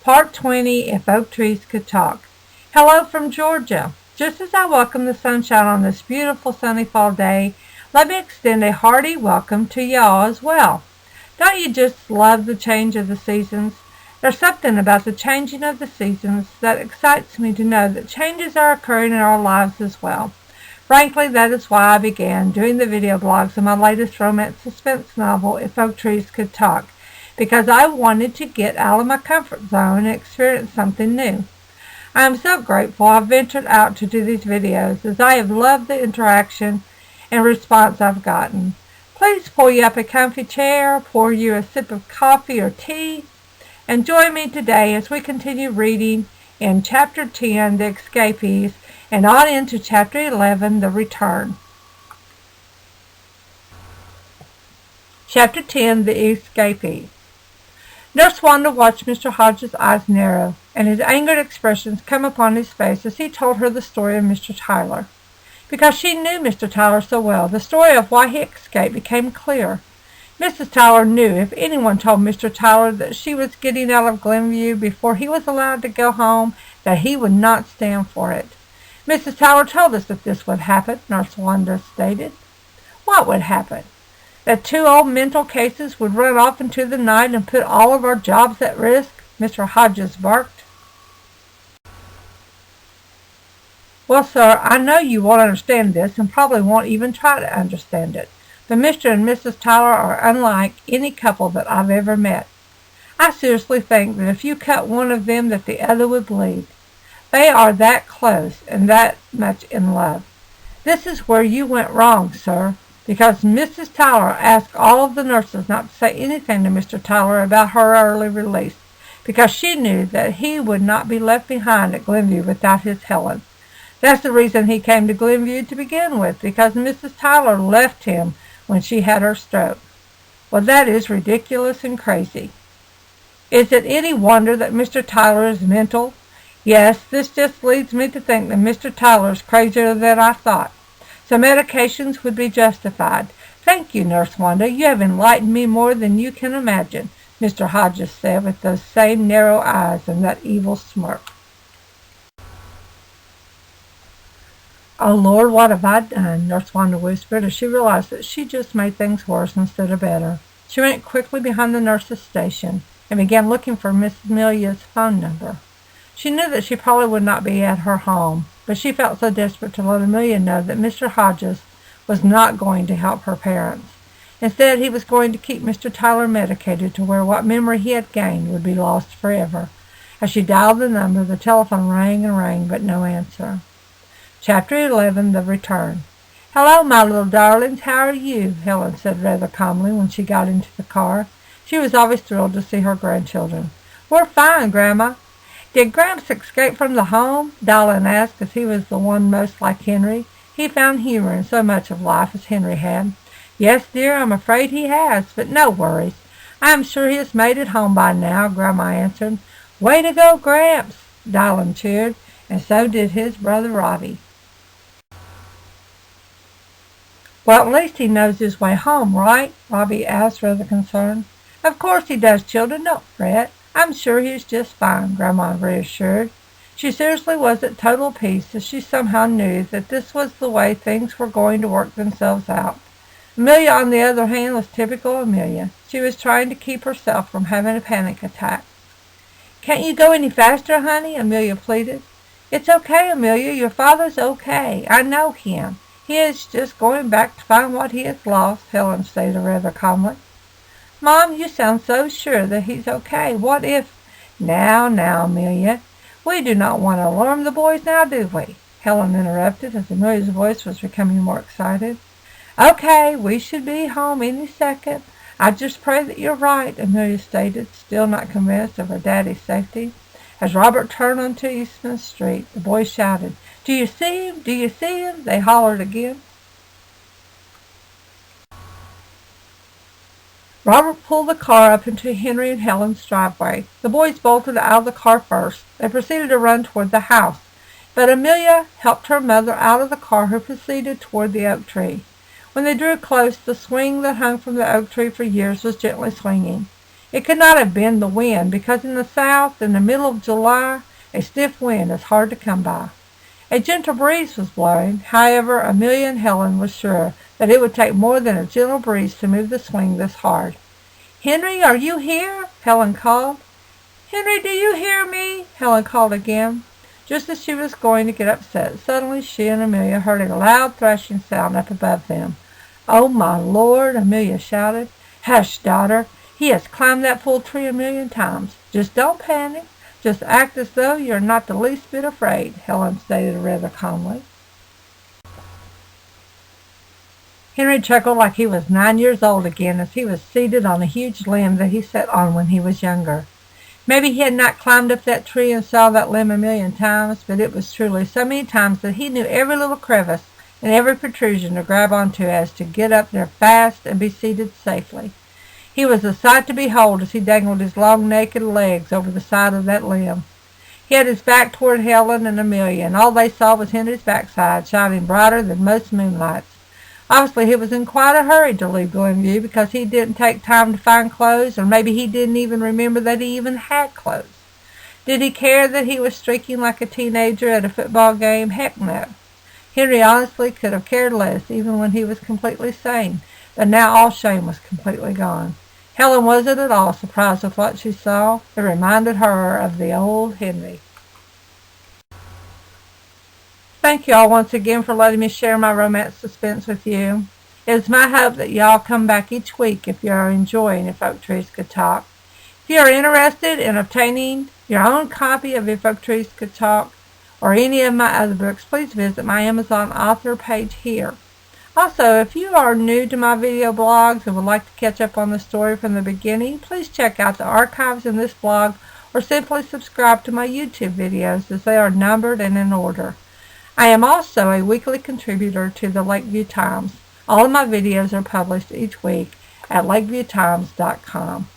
Part 20, If Oak Trees Could Talk. Hello from Georgia. Just as I welcome the sunshine on this beautiful sunny fall day, let me extend a hearty welcome to y'all as well. Don't you just love the change of the seasons? There's something about the changing of the seasons that excites me to know that changes are occurring in our lives as well. Frankly, that is why I began doing the video blogs of my latest romance suspense novel, If Oak Trees Could Talk, because I wanted to get out of my comfort zone and experience something new. I am so grateful I've ventured out to do these videos, as I have loved the interaction and response I've gotten. Please pull you up a comfy chair, pour you a sip of coffee or tea, and join me today as we continue reading in Chapter 10, The Escapees, and on into Chapter 11, The Return. Chapter 10, The Escapees. Nurse Wanda watched Mr. Hodges' eyes narrow, and his angered expressions come upon his face as he told her the story of Mr. Tyler. Because she knew Mr. Tyler so well, the story of why he escaped became clear. Mrs. Tyler knew if anyone told Mr. Tyler that she was getting out of Glenview before he was allowed to go home, that he would not stand for it. Mrs. Tyler told us that this would happen, Nurse Wanda stated. What would happen? That 2 old mental cases would run off into the night and put all of our jobs at risk, Mr. Hodges barked. Well, sir, I know you won't understand this and probably won't even try to understand it, but Mr. and Mrs. Tyler are unlike any couple that I've ever met. I seriously think that if you cut one of them that the other would bleed. They are that close and that much in love. This is where you went wrong, sir, because Mrs. Tyler asked all of the nurses not to say anything to Mr. Tyler about her early release, because she knew that he would not be left behind at Glenview without his Helen. That's the reason he came to Glenview to begin with, because Mrs. Tyler left him when she had her stroke. Well, that is ridiculous and crazy. Is it any wonder that Mr. Tyler is mental? Yes, this just leads me to think that Mr. Tyler is crazier than I thought. So medications would be justified. Thank you, Nurse Wanda. You have enlightened me more than you can imagine, Mr. Hodges said with those same narrow eyes and that evil smirk. Oh, Lord, what have I done? Nurse Wanda whispered as she realized that she just made things worse instead of better. She went quickly behind the nurse's station and began looking for Miss Amelia's phone number. She knew that she probably would not be at her home, but she felt so desperate to let Amelia know that Mr. Hodges was not going to help her parents. Instead, he was going to keep Mr. Tyler medicated to where what memory he had gained would be lost forever. As she dialed the number, the telephone rang and rang, but no answer. Chapter 11, The Return. Hello, my little darlings. How are you? Helen said rather calmly when she got into the car. She was always thrilled to see her grandchildren. We're fine, Grandma. Did Gramps escape from the home? Darlin asked, as he was the one most like Henry. He found humor in so much of life as Henry had. Yes, dear, I'm afraid he has, but no worries. I am sure he has made it home by now, Grandma answered. Way to go, Gramps, Darlin cheered, and so did his brother Robbie. Well, at least he knows his way home, right? Robbie asked, rather concerned. Of course he does, children, don't fret. I'm sure he is just fine, Grandma reassured. She seriously was at total peace, as she somehow knew that this was the way things were going to work themselves out. Amelia, on the other hand, was typical Amelia. She was trying to keep herself from having a panic attack. Can't you go any faster, honey? Amelia pleaded. It's okay, Amelia. Your father's okay. I know him. He is just going back to find what he has lost, Helen stated rather calmly. Mom, you sound so sure that he's okay. What if... Now, Amelia. We do not want to alarm the boys now, do we? Helen interrupted as Amelia's voice was becoming more excited. Okay, we should be home any second. I just pray that you're right, Amelia stated, still not convinced of her daddy's safety. As Robert turned onto Eastman Street, the boys shouted, Do you see him? Do you see him? They hollered again. Robert pulled the car up into Henry and Helen's driveway. The boys bolted out of the car first. They proceeded to run toward the house, but Amelia helped her mother out of the car, who proceeded toward the oak tree. When they drew close, the swing that hung from the oak tree for years was gently swinging. It could not have been the wind, because in the South, in the middle of July, a stiff wind is hard to come by. A gentle breeze was blowing. However, Amelia and Helen were sure that it would take more than a gentle breeze to move the swing this hard. "Henry, are you here?" Helen called. "Henry, do you hear me?" Helen called again. Just as she was going to get upset, suddenly she and Amelia heard a loud thrashing sound up above them. "Oh, my Lord!" Amelia shouted. "Hush, daughter. He has climbed that full tree 1,000,000 times. Just don't panic. Just act as though you're not the least bit afraid," Helen stated rather calmly. Henry chuckled like he was 9 years old again as he was seated on a huge limb that he sat on when he was younger. Maybe he had not climbed up that tree and saw that limb 1,000,000 times, but it was truly so many times that he knew every little crevice and every protrusion to grab onto as to get up there fast and be seated safely. He was a sight to behold as he dangled his long naked legs over the side of that limb. He had his back toward Helen and Amelia, and all they saw was Henry's backside, shining brighter than most moonlights. Obviously, he was in quite a hurry to leave Glenview because he didn't take time to find clothes, or maybe he didn't even remember that he even had clothes. Did he care that he was streaking like a teenager at a football game? Heck no. Henry honestly could have cared less, even when he was completely sane, but now all shame was completely gone. Helen wasn't at all surprised with what she saw. It reminded her of the old Henry. Thank you all once again for letting me share my romance suspense with you. It is my hope that y'all come back each week if you are enjoying If Oak Trees Could Talk. If you are interested in obtaining your own copy of If Oak Trees Could Talk or any of my other books, please visit my Amazon author page here. Also, if you are new to my video blogs and would like to catch up on the story from the beginning, please check out the archives in this blog or simply subscribe to my YouTube videos as they are numbered and in order. I am also a weekly contributor to the Lakeview Times. All of my videos are published each week at lakeviewtimes.com.